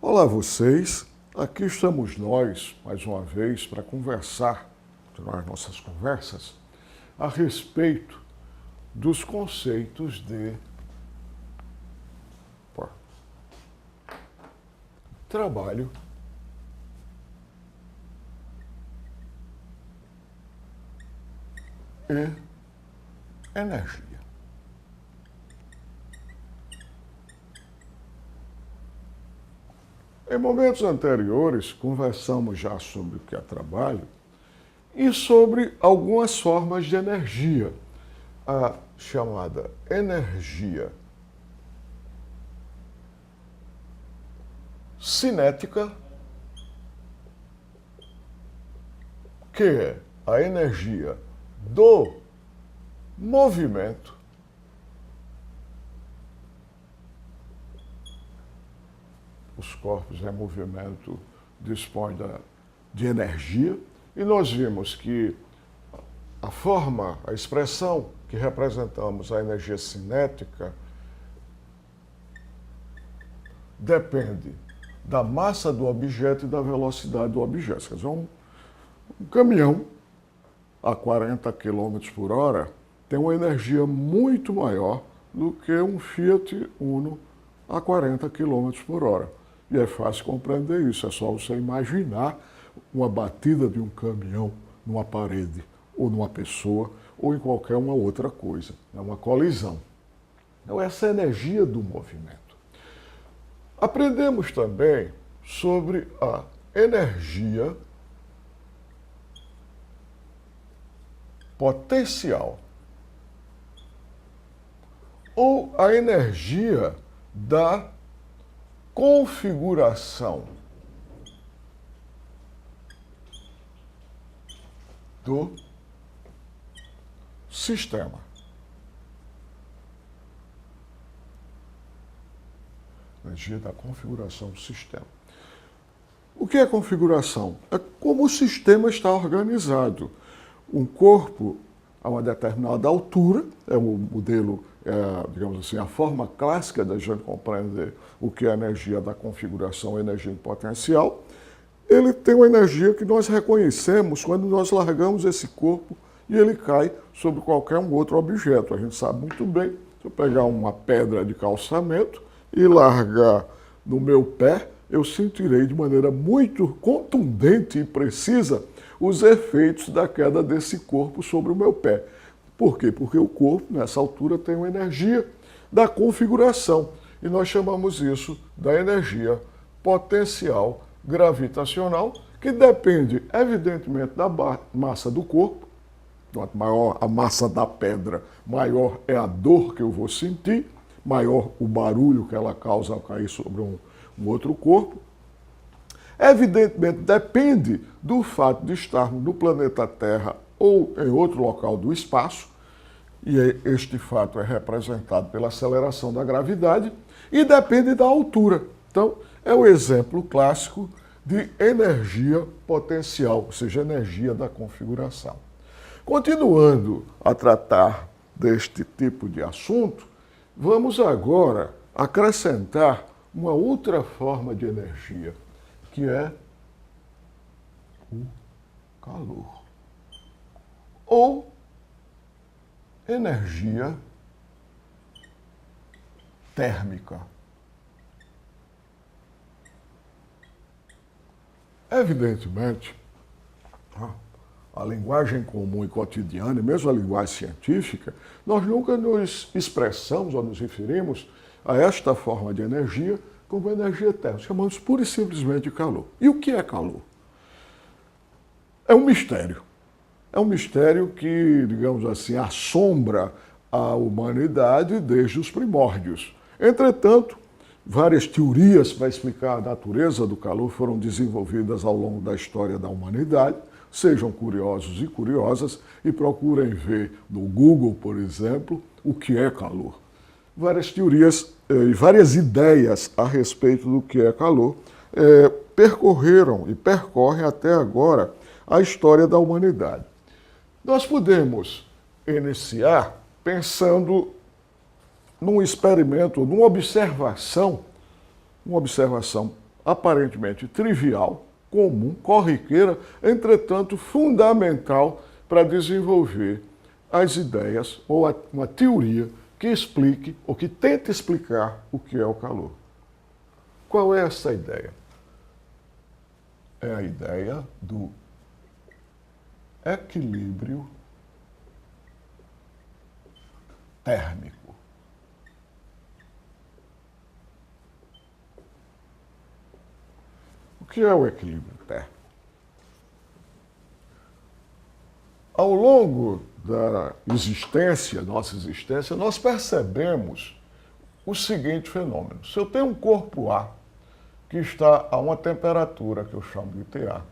Olá vocês, aqui estamos nós, mais uma vez, para conversar, continuar nossas conversas, a respeito dos conceitos de trabalho, e energia. Em momentos anteriores, conversamos já sobre o que é trabalho e sobre algumas formas de energia, a chamada energia cinética, que é a energia do movimento, os corpos em movimento dispõem de energia, e nós vimos que a forma, a expressão que representamos a energia cinética depende da massa do objeto e da velocidade do objeto. Quer dizer, um caminhão a 40 km por hora tem uma energia muito maior do que um Fiat Uno a 40 km por hora. E é fácil compreender isso, é só você imaginar uma batida de um caminhão numa parede, ou numa pessoa, ou em qualquer uma outra coisa. É uma colisão. Então, essa é a energia do movimento. Aprendemos também sobre a energia potencial, ou a energia da configuração do sistema. Energia da configuração do sistema. O que é configuração? É como o sistema está organizado. Um corpo a uma determinada altura, é o modelo, digamos assim, a forma clássica da gente compreender o que é a energia da configuração, energia em potencial. Ele tem uma energia que nós reconhecemos quando nós largamos esse corpo e ele cai sobre qualquer um outro objeto. A gente sabe muito bem, se eu pegar uma pedra de calçamento e largar no meu pé, eu sentirei de maneira muito contundente e precisa os efeitos da queda desse corpo sobre o meu pé. Por quê? Porque o corpo, nessa altura, tem uma energia da configuração. E nós chamamos isso da energia potencial gravitacional, que depende, evidentemente, da massa do corpo. Quanto maior a massa da pedra, maior é a dor que eu vou sentir, maior o barulho que ela causa ao cair sobre um outro corpo. Evidentemente, depende do fato de estarmos no planeta Terra ou em outro local do espaço, e este fato é representado pela aceleração da gravidade, e depende da altura. Então, é o exemplo clássico de energia potencial, ou seja, energia da configuração. Continuando a tratar deste tipo de assunto, vamos agora acrescentar uma outra forma de energia, que é o calor, ou energia térmica. Evidentemente, a linguagem comum e cotidiana, e mesmo a linguagem científica, nós nunca nos expressamos ou nos referimos a esta forma de energia como energia térmica. Chamamos pura e simplesmente de calor. E o que é calor? É um mistério. É um mistério que, digamos assim, assombra a humanidade desde os primórdios. Entretanto, várias teorias para explicar a natureza do calor foram desenvolvidas ao longo da história da humanidade. Sejam curiosos e curiosas e procurem ver no Google, por exemplo, o que é calor. Várias teorias e várias ideias a respeito do que é calor percorreram e percorrem até agora a história da humanidade. Nós podemos iniciar pensando num experimento, numa observação aparentemente trivial, comum, corriqueira, entretanto fundamental para desenvolver as ideias ou uma teoria que explique ou que tente explicar o que é o calor. Qual é essa ideia? É a ideia do equilíbrio térmico. O que é o equilíbrio térmico? Ao longo da existência, nossa existência, nós percebemos o seguinte fenômeno. Se eu tenho um corpo A que está a uma temperatura que eu chamo de TA,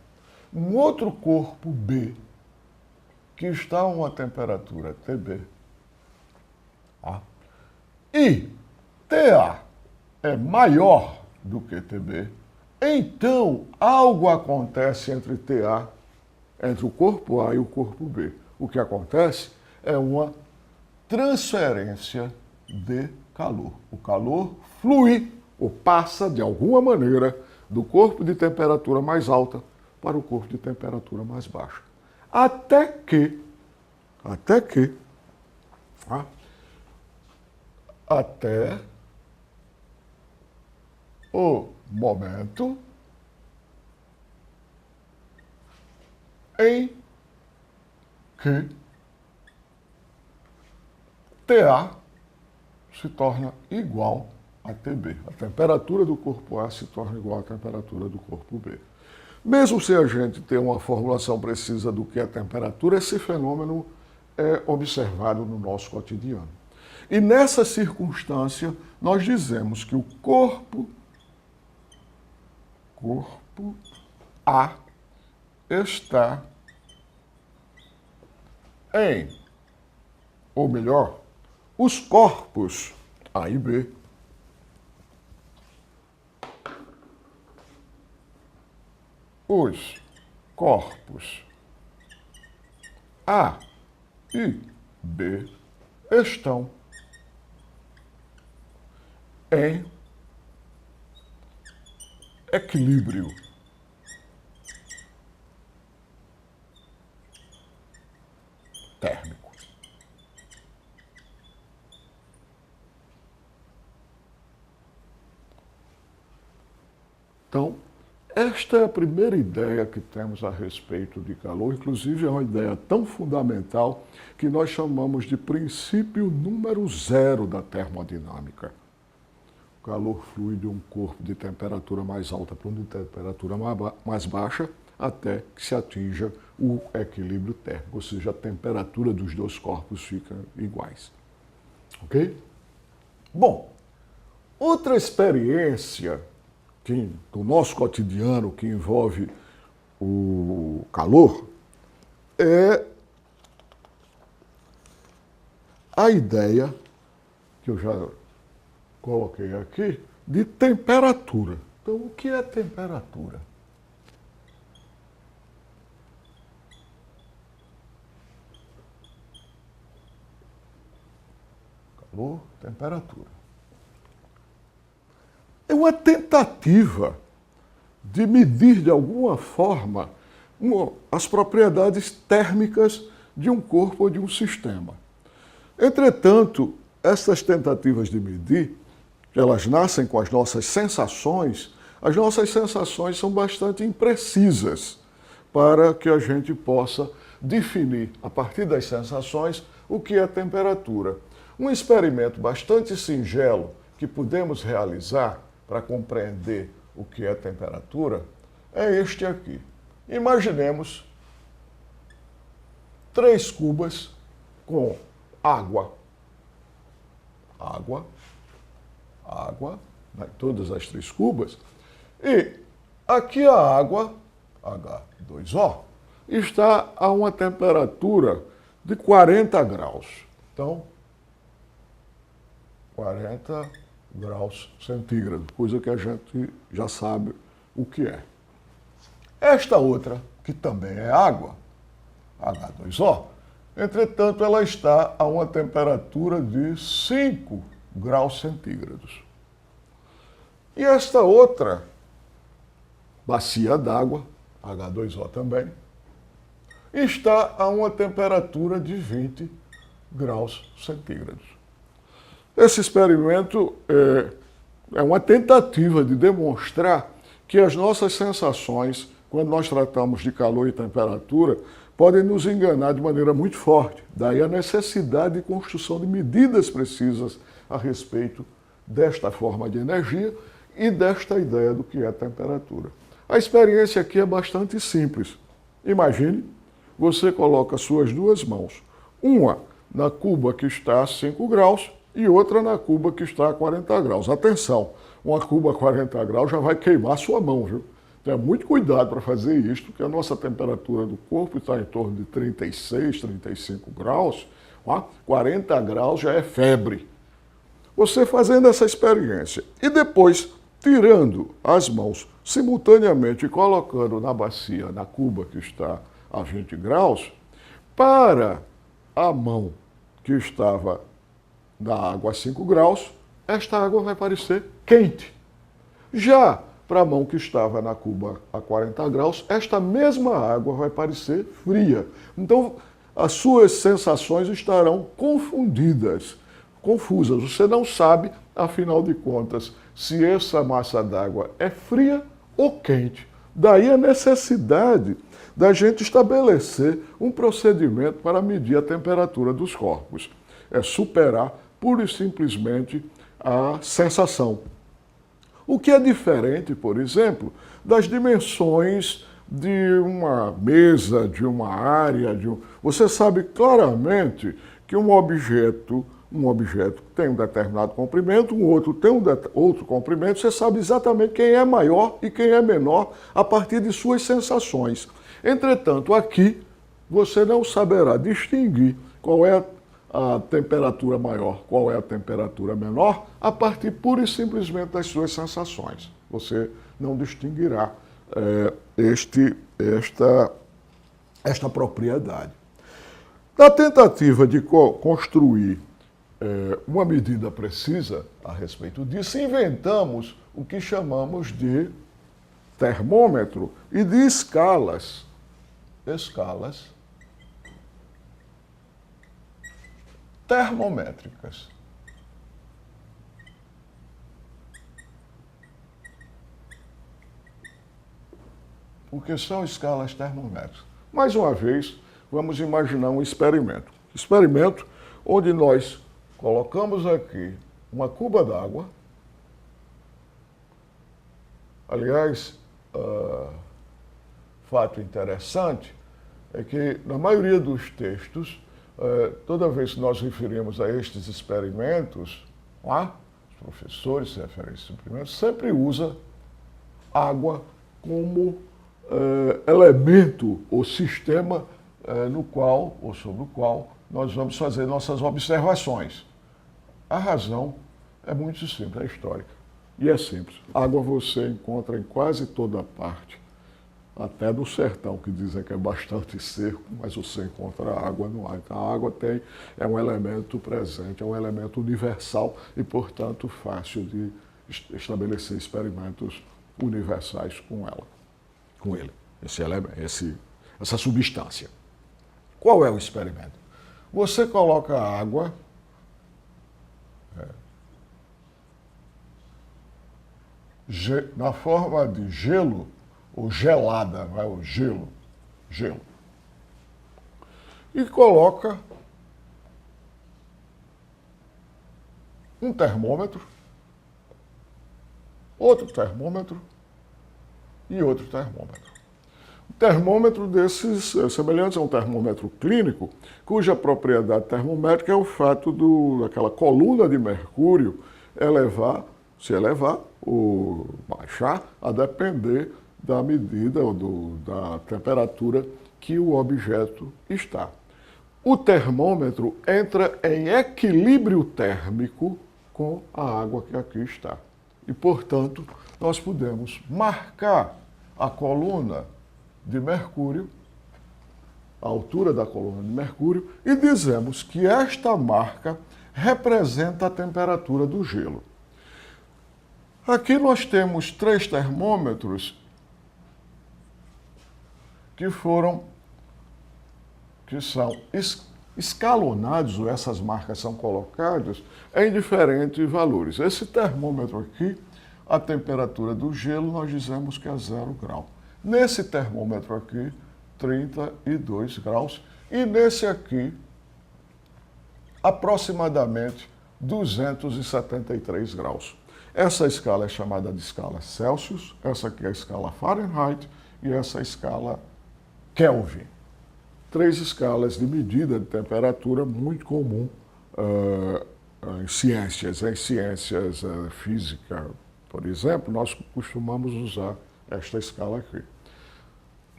um outro corpo B que está a uma temperatura TB, e TA é maior do que TB, então algo acontece entre TA, entre o corpo A e o corpo B. O que acontece é uma transferência de calor. O calor flui ou passa, de alguma maneira, do corpo de temperatura mais alta para o corpo de temperatura mais baixa. Até que até o momento em que TA se torna igual a TB. A temperatura do corpo A se torna igual à temperatura do corpo B. Mesmo sem a gente ter uma formulação precisa do que é temperatura, esse fenômeno é observado no nosso cotidiano. E nessa circunstância, nós dizemos que o corpo A está em, ou melhor, os corpos A e B os corpos A e B estão em equilíbrio térmico. Então, esta é a primeira ideia que temos a respeito de calor, inclusive é uma ideia tão fundamental que nós chamamos de princípio número 0 da termodinâmica. O calor flui de um corpo de temperatura mais alta para um de temperatura mais baixa até que se atinja o equilíbrio térmico, ou seja, a temperatura dos dois corpos fica iguais. Ok? Bom, outra experiência do nosso cotidiano que envolve o calor é a ideia, que eu já coloquei aqui, de temperatura. Então, o que é temperatura? Calor, temperatura. É uma tentativa de medir de alguma forma as propriedades térmicas de um corpo ou de um sistema. Entretanto, essas tentativas de medir, elas nascem com as nossas sensações são bastante imprecisas para que a gente possa definir, a partir das sensações, o que é temperatura. Um experimento bastante singelo que podemos realizar para compreender o que é temperatura é este aqui. Imaginemos 3 cubas com água, todas as 3 cubas, e aqui a água, H2O, está a uma temperatura de 40 graus. Então, 40 graus centígrados, coisa que a gente já sabe o que é. Esta outra, que também é água, H2O, entretanto, ela está a uma temperatura de 5 graus centígrados. E esta outra bacia d'água, H2O também, está a uma temperatura de 20 graus centígrados. Esse experimento é uma tentativa de demonstrar que as nossas sensações, quando nós tratamos de calor e temperatura, podem nos enganar de maneira muito forte. Daí a necessidade de construção de medidas precisas a respeito desta forma de energia e desta ideia do que é temperatura. A experiência aqui é bastante simples. Imagine, você coloca suas duas mãos, uma na cuba que está a 5 graus e outra na cuba que está a 40 graus. Atenção, uma cuba a 40 graus já vai queimar sua mão, viu? Tenha muito cuidado para fazer isto, porque a nossa temperatura do corpo está em torno de 36, 35 graus. 40 graus já é febre. Você fazendo essa experiência e depois tirando as mãos simultaneamente e colocando na bacia, na cuba que está a 20 graus, para a mão que estava na água a 5 graus, esta água vai parecer quente. Já para a mão que estava na cuba a 40 graus, esta mesma água vai parecer fria. Então, as suas sensações estarão confundidas, confusas. Você não sabe, afinal de contas, se essa massa d'água é fria ou quente. Daí a necessidade da gente estabelecer um procedimento para medir a temperatura dos corpos. É superar pura e simplesmente a sensação. O que é diferente, por exemplo, das dimensões de uma mesa, de uma área. Você sabe claramente que um objeto tem um determinado comprimento, um outro tem outro comprimento, você sabe exatamente quem é maior e quem é menor a partir de suas sensações. Entretanto, aqui você não saberá distinguir qual é a temperatura maior, qual é a temperatura menor, a partir pura e simplesmente das suas sensações. Você não distinguirá esta propriedade. Na tentativa de construir uma medida precisa a respeito disso, inventamos o que chamamos de termômetro e de escalas termométricas. O que são escalas termométricas? Mais uma vez, vamos imaginar um experimento. Experimento onde nós colocamos aqui uma cuba d'água. Aliás, fato interessante é que, na maioria dos textos, toda vez que nós referimos a estes experimentos, os professores se referem a esses experimentos, sempre usa água como elemento ou sistema no qual, ou sobre o qual, nós vamos fazer nossas observações. A razão é muito simples, é histórica. E é simples. Água você encontra em quase toda parte. Até no sertão, que dizem que é bastante seco, mas você encontra água no ar. Então, a água é um elemento presente, é um elemento universal e, portanto, fácil de estabelecer experimentos universais com ele, essa substância. Qual é o experimento? Você coloca a água na forma de gelo, ou gelada, não é o gelo. E coloca um termômetro, outro termômetro e outro termômetro. O termômetro desses é semelhante a um termômetro clínico, cuja propriedade termométrica é o fato daquela coluna de mercúrio se elevar ou baixar, a depender da medida ou da temperatura que o objeto está. O termômetro entra em equilíbrio térmico com a água que aqui está. E, portanto, nós podemos marcar a coluna de mercúrio, a altura da coluna de mercúrio, e dizemos que esta marca representa a temperatura do gelo. Aqui nós temos 3 termômetros que são escalonados, ou essas marcas são colocadas em diferentes valores. Esse termômetro aqui, a temperatura do gelo, nós dizemos que é 0 grau. Nesse termômetro aqui, 32 graus. E nesse aqui, aproximadamente 273 graus. Essa escala é chamada de escala Celsius, essa aqui é a escala Fahrenheit e essa é a escala Kelvin. 3 escalas de medida de temperatura muito comum em ciências. Em ciências física, por exemplo, nós costumamos usar esta escala aqui.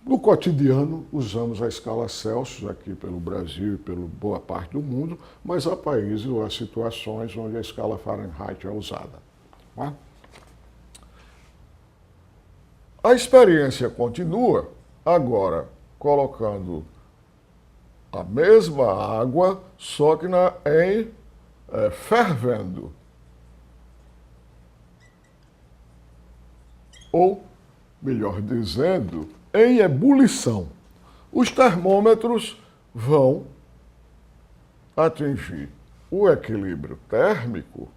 No cotidiano, usamos a escala Celsius aqui pelo Brasil e pela boa parte do mundo, mas há países ou há situações onde a escala Fahrenheit é usada. Tá? A experiência continua agora colocando a mesma água, só que fervendo. Ou, melhor dizendo, em ebulição. Os termômetros vão atingir o equilíbrio térmico,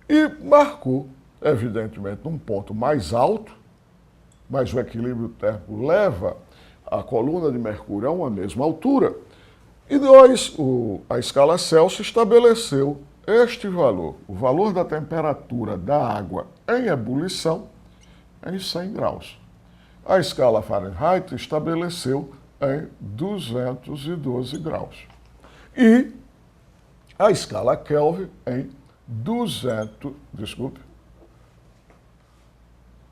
e marcou, evidentemente, um ponto mais alto, mas o equilíbrio térmico leva a coluna de mercúrio a uma mesma altura, e a escala Celsius estabeleceu este valor, o valor da temperatura da água em ebulição, em 100 graus. A escala Fahrenheit estabeleceu em 212 graus. E a escala Kelvin em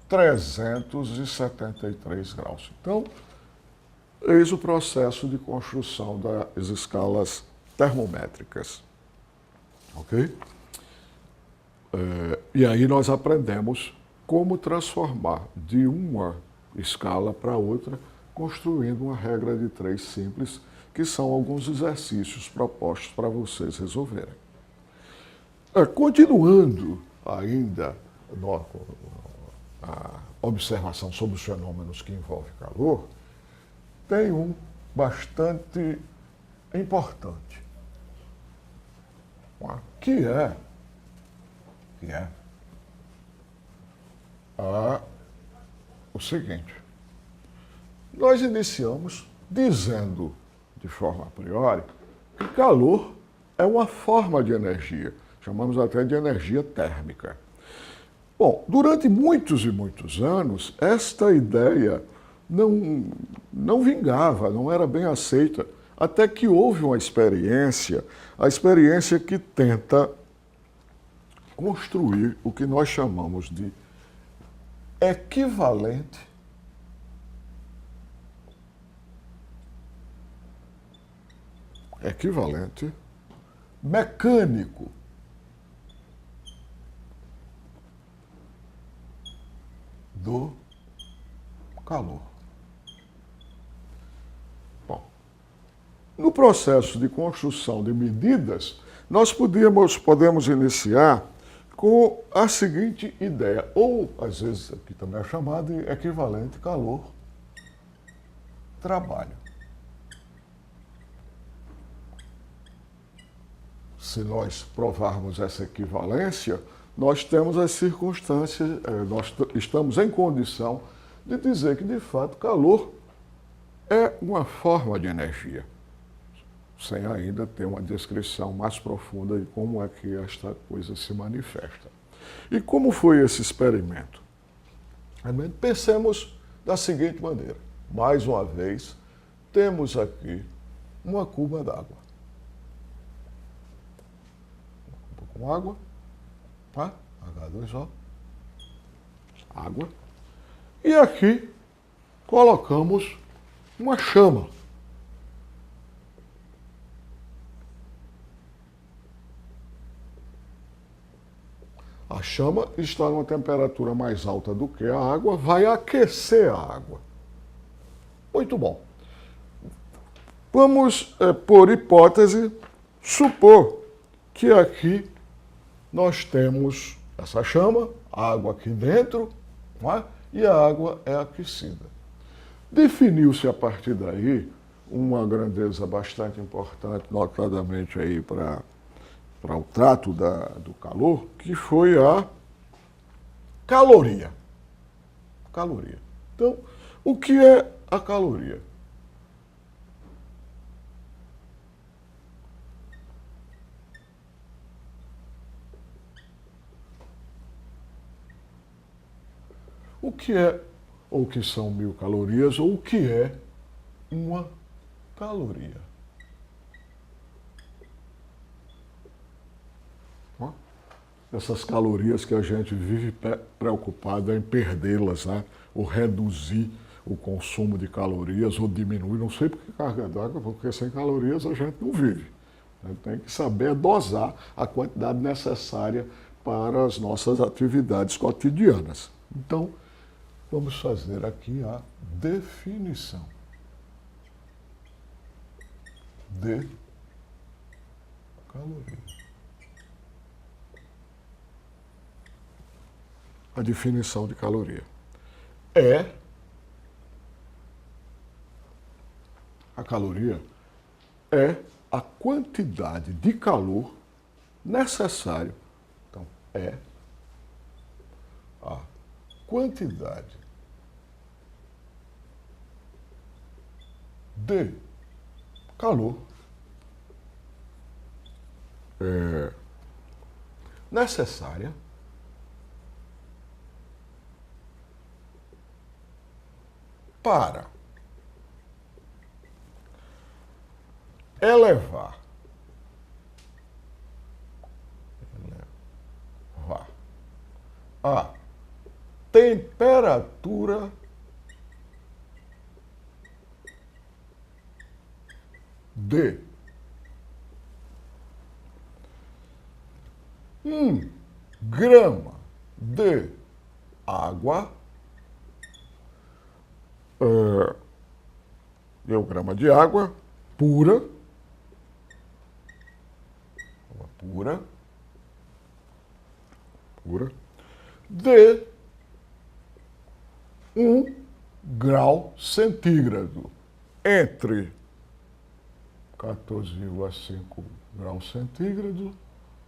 373 graus. Então, eis o processo de construção das escalas termométricas. Ok? E aí nós aprendemos como transformar de uma escala para outra, construindo uma regra de 3 simples, que são alguns exercícios propostos para vocês resolverem. Continuando ainda a observação sobre os fenômenos que envolvem calor, tem um bastante importante, que é o seguinte: nós iniciamos dizendo, de forma a priori, que calor é uma forma de energia, chamamos até de energia térmica. Bom, durante muitos e muitos anos, esta ideia não vingava, não era bem aceita, até que houve uma experiência, a experiência que tenta construir o que nós chamamos de equivalente mecânico do calor. Bom, no processo de construção de medidas, nós podemos iniciar com a seguinte ideia, ou às vezes aqui também é chamado de equivalente calor-trabalho. Se nós provarmos essa equivalência, nós temos as circunstâncias, nós estamos em condição de dizer que, de fato, calor é uma forma de energia, sem ainda ter uma descrição mais profunda de como é que esta coisa se manifesta. E como foi esse experimento? Pensemos da seguinte maneira. Mais uma vez, temos aqui uma cuba d'água. Com água, tá? H2O, água. E aqui colocamos uma chama. A chama está numa temperatura mais alta do que a água, vai aquecer a água. Muito bom. Vamos, por hipótese, supor que aqui nós temos essa chama, água aqui dentro, não é? e a água é aquecida. Definiu-se a partir daí uma grandeza bastante importante, notadamente aí para o trato do calor, que foi a caloria. Caloria. Então, o que é a caloria? O que é, ou o que são 1000 calorias, ou o que é uma caloria? Essas calorias que a gente vive preocupado em perdê-las, né? Ou reduzir o consumo de calorias, ou diminuir. Não sei por que carga d'água, porque sem calorias a gente não vive. A gente tem que saber dosar a quantidade necessária para as nossas atividades cotidianas. Então, vamos fazer aqui a definição de caloria. A definição de caloria a caloria é a quantidade de calor necessário. Então, é a quantidade de calor necessária para elevar a temperatura de 1 grama de água, 1 grama de água pura, de 1 grau centígrado, entre 14,5 graus centígrados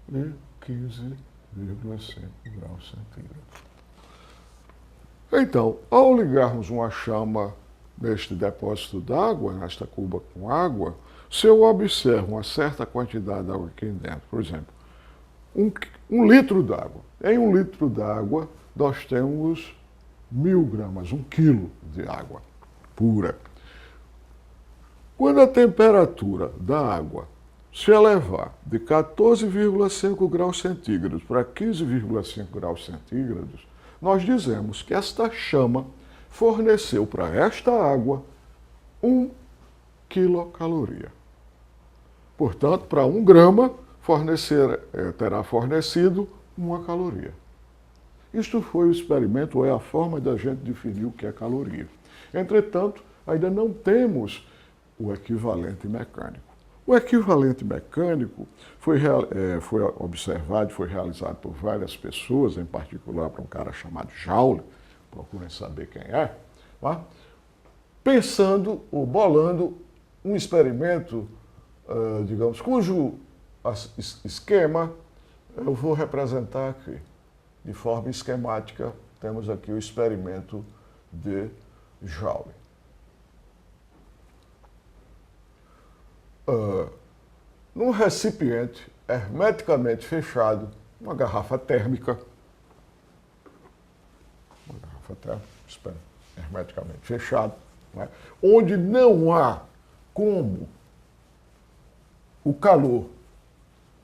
e 15,5 graus centígrados. Então, ao ligarmos uma chama neste depósito d'água, nesta cuba com água, se eu observo uma certa quantidade de água aqui dentro, por exemplo, 1 litro d'água. Em 1 litro d'água, nós temos 1000 gramas, 1 quilo de água pura. Quando a temperatura da água se elevar de 14,5 graus centígrados para 15,5 graus centígrados, nós dizemos que esta chama forneceu para esta água 1 quilocaloria. Portanto, para 1 grama, terá fornecido 1 caloria. Isto foi o experimento, ou é a forma da gente definir o que é caloria. Entretanto, ainda não temos o equivalente mecânico. O equivalente mecânico foi observado, foi realizado por várias pessoas, em particular por um cara chamado Joule, procurem saber quem é, tá? Pensando ou bolando um experimento, digamos, cujo esquema eu vou representar aqui. De forma esquemática, temos aqui o experimento de Joule. Num recipiente hermeticamente fechado, uma garrafa térmica, hermeticamente fechada, né, onde não há como o calor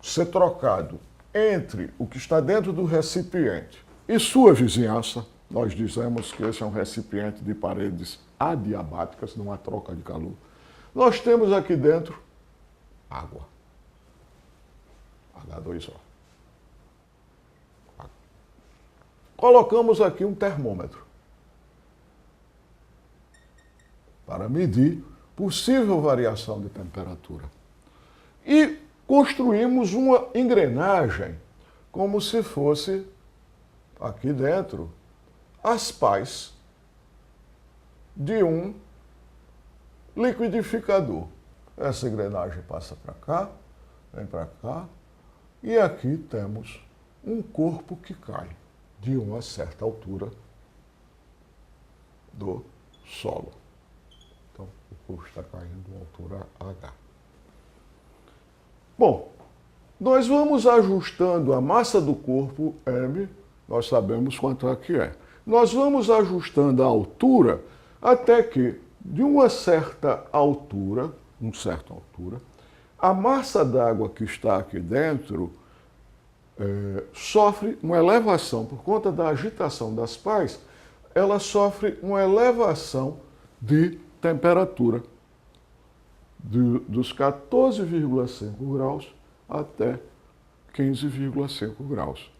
ser trocado entre o que está dentro do recipiente e sua vizinhança. Nós dizemos que esse é um recipiente de paredes adiabáticas, não há troca de calor. Nós temos aqui dentro água. H2O. Colocamos aqui um termômetro para medir possível variação de temperatura. E construímos uma engrenagem como se fosse aqui dentro as pás de um liquidificador. Essa engrenagem passa para cá, vem para cá, e aqui temos um corpo que cai de uma certa altura do solo. Então, o corpo está caindo a altura H. Bom, nós vamos ajustando a massa do corpo M, nós sabemos quanto é que é. Nós vamos ajustando a altura até que, de uma certa altura, a massa d'água que está aqui dentro sofre uma elevação, por conta da agitação das pás, ela sofre uma elevação de temperatura dos 14,5 graus até 15,5 graus.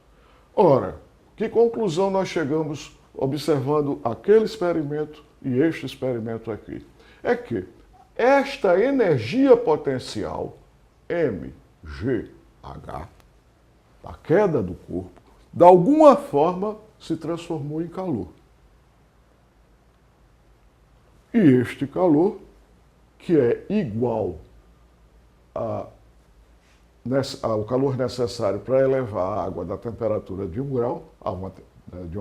Ora, que conclusão nós chegamos observando aquele experimento e este experimento aqui? É que esta energia potencial, mgh, da queda do corpo, de alguma forma se transformou em calor. E este calor, que é igual ao calor necessário para elevar a água da temperatura de 1 grau, de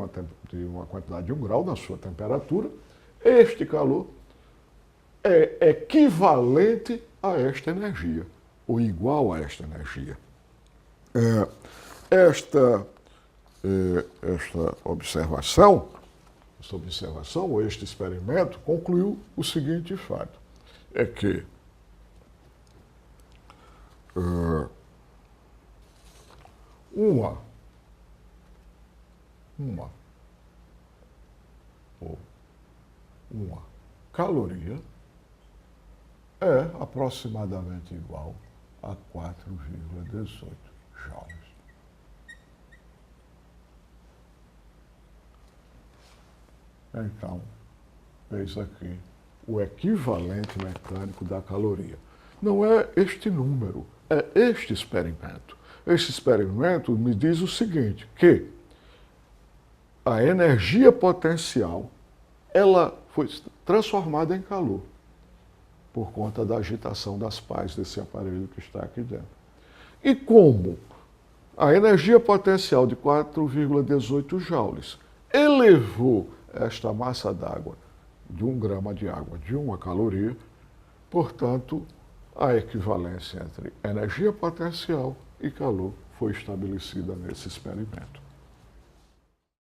uma quantidade de 1 grau na sua temperatura, este calor é equivalente a esta energia, ou igual a esta energia. Esta observação, ou este experimento, concluiu o seguinte fato, é que uma caloria é aproximadamente igual a 4,18 joules. Então, eis aqui o equivalente mecânico da caloria. Não é este número, é este experimento. Este experimento me diz o seguinte, que a energia potencial, ela foi transformada em calor por conta da agitação das pás desse aparelho que está aqui dentro. E como a energia potencial de 4,18 joules elevou esta massa d'água de 1 grama de água de 1 caloria, portanto, a equivalência entre energia potencial e calor foi estabelecida nesse experimento.